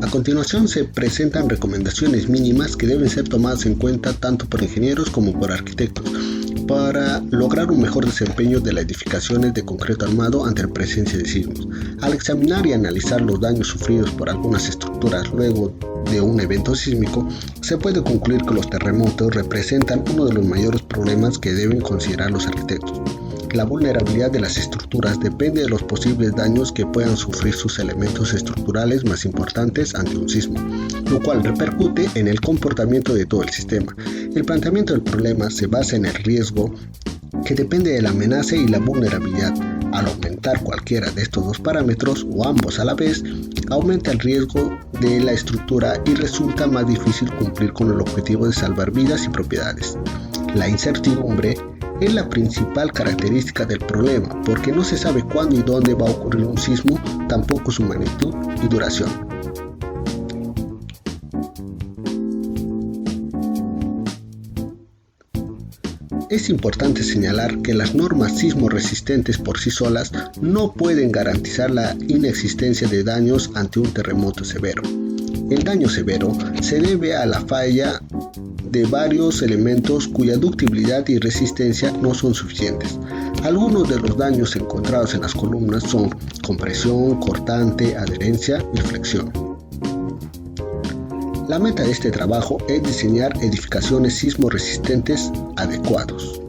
A continuación se presentan recomendaciones mínimas que deben ser tomadas en cuenta tanto por ingenieros como por arquitectos para lograr un mejor desempeño de las edificaciones de concreto armado ante la presencia de sismos. Al examinar y analizar los daños sufridos por algunas estructuras luego de un evento sísmico, se puede concluir que los terremotos representan uno de los mayores problemas que deben considerar los arquitectos. La vulnerabilidad de las estructuras depende de los posibles daños que puedan sufrir sus elementos estructurales más importantes ante un sismo, lo cual repercute en el comportamiento de todo el sistema. El planteamiento del problema se basa en el riesgo que depende de la amenaza y la vulnerabilidad. Al aumentar cualquiera de estos dos parámetros, o ambos a la vez, aumenta el riesgo de la estructura y resulta más difícil cumplir con el objetivo de salvar vidas y propiedades. La incertidumbre es la principal característica del problema, porque no se sabe cuándo y dónde va a ocurrir un sismo, tampoco su magnitud y duración. Es importante señalar que las normas sismo resistentes por sí solas no pueden garantizar la inexistencia de daños ante un terremoto severo. El daño severo se debe a la falla de varios elementos cuya ductibilidad y resistencia no son suficientes. Algunos de los daños encontrados en las columnas son compresión, cortante, adherencia y flexión. La meta de este trabajo es diseñar edificaciones sismo resistentes adecuados.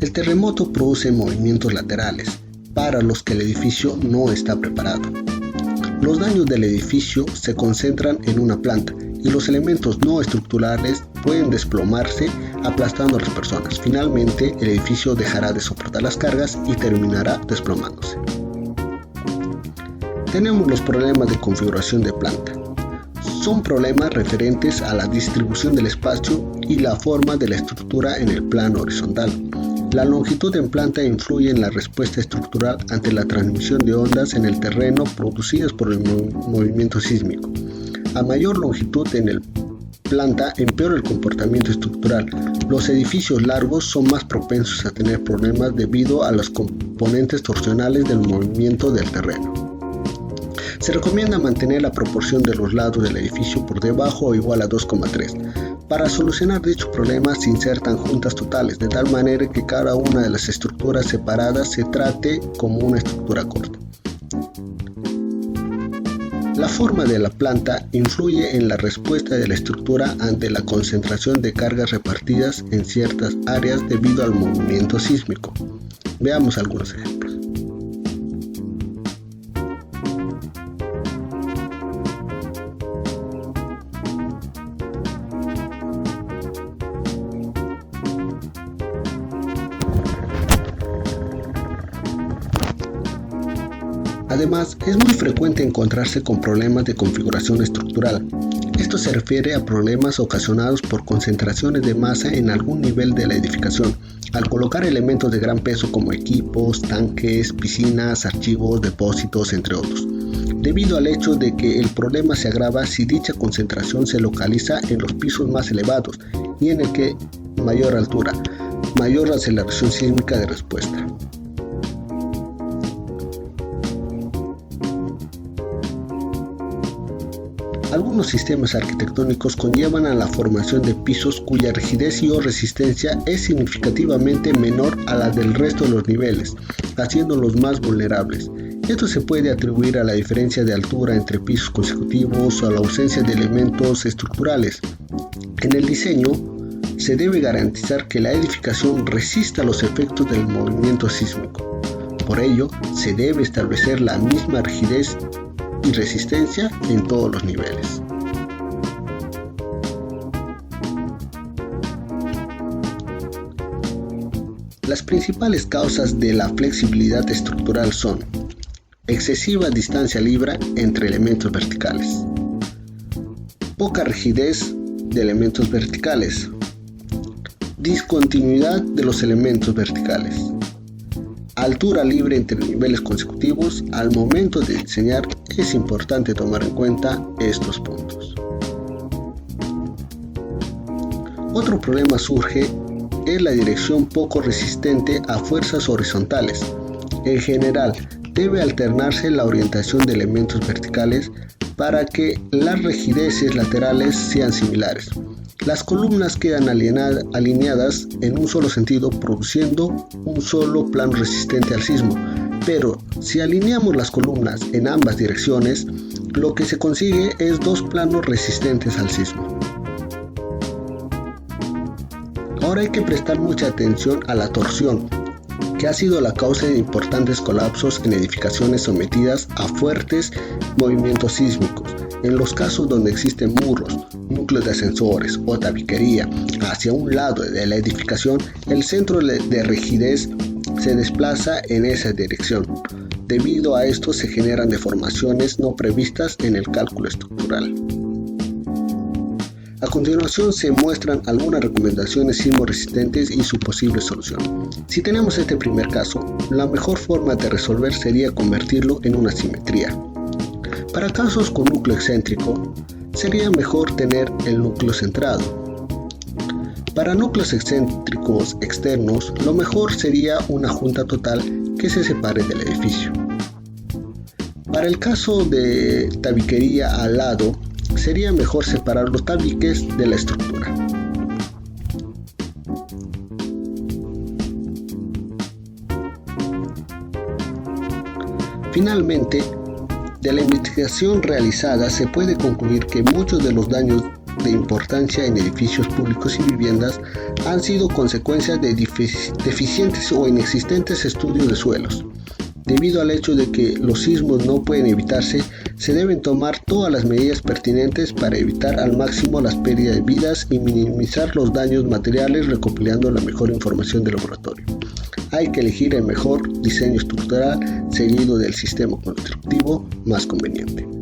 El terremoto produce movimientos laterales para los que el edificio no está preparado. Los daños del edificio se concentran en una planta y los elementos no estructurales pueden desplomarse aplastando a las personas. Finalmente, el edificio dejará de soportar las cargas y terminará desplomándose. Tenemos los problemas de configuración de planta. Son problemas referentes a la distribución del espacio y la forma de la estructura en el plano horizontal. La longitud en planta influye en la respuesta estructural ante la transmisión de ondas en el terreno producidas por el movimiento sísmico. A mayor longitud en el planta empeora el comportamiento estructural. Los edificios largos son más propensos a tener problemas debido a los componentes torsionales del movimiento del terreno. Se recomienda mantener la proporción de los lados del edificio por debajo o igual a 2,3. Para solucionar dicho problema se insertan juntas totales, de tal manera que cada una de las estructuras separadas se trate como una estructura corta. La forma de la planta influye en la respuesta de la estructura ante la concentración de cargas repartidas en ciertas áreas debido al movimiento sísmico. Veamos algunos ejemplos. Además, es muy frecuente encontrarse con problemas de configuración estructural. Esto se refiere a problemas ocasionados por concentraciones de masa en algún nivel de la edificación, al colocar elementos de gran peso como equipos, tanques, piscinas, archivos, depósitos, entre otros. Debido al hecho de que el problema se agrava si dicha concentración se localiza en los pisos más elevados y en el que mayor altura, mayor aceleración sísmica de respuesta. Algunos sistemas arquitectónicos conllevan a la formación de pisos cuya rigidez y o resistencia es significativamente menor a la del resto de los niveles, haciéndolos más vulnerables. Esto se puede atribuir a la diferencia de altura entre pisos consecutivos o a la ausencia de elementos estructurales. En el diseño, se debe garantizar que la edificación resista los efectos del movimiento sísmico. Por ello, se debe establecer la misma rigidez y resistencia en todos los niveles. Las principales causas de la flexibilidad estructural son excesiva distancia libre entre elementos verticales, poca rigidez de elementos verticales, discontinuidad de los elementos verticales, altura libre entre niveles consecutivos. Al momento de diseñar es importante tomar en cuenta estos puntos. Otro problema surge es la dirección poco resistente a fuerzas horizontales. En general, debe alternarse la orientación de elementos verticales para que las rigideces laterales sean similares. Las columnas quedan alineadas en un solo sentido, produciendo un solo plano resistente al sismo. Pero si alineamos las columnas en ambas direcciones, lo que se consigue es dos planos resistentes al sismo. Ahora hay que prestar mucha atención a la torsión, que ha sido la causa de importantes colapsos en edificaciones sometidas a fuertes movimientos sísmicos. En los casos donde existen muros, núcleos de ascensores o tabiquería hacia un lado de la edificación, el centro de rigidez se desplaza en esa dirección. Debido a esto se generan deformaciones no previstas en el cálculo estructural. A continuación se muestran algunas recomendaciones sismoresistentes y su posible solución. Si tenemos este primer caso, la mejor forma de resolver sería convertirlo en una simetría. Para casos con núcleo excéntrico, sería mejor tener el núcleo centrado. Para núcleos excéntricos externos, lo mejor sería una junta total que se separe del edificio. Para el caso de tabiquería al lado, sería mejor separar los tabiques de la estructura. Finalmente, de la investigación realizada se puede concluir que muchos de los daños de importancia en edificios públicos y viviendas han sido consecuencia de deficientes o inexistentes estudios de suelos. Debido al hecho de que los sismos no pueden evitarse, se deben tomar todas las medidas pertinentes para evitar al máximo las pérdidas de vidas y minimizar los daños materiales recopilando la mejor información del laboratorio. Hay que elegir el mejor diseño estructural seguido del sistema constructivo más conveniente.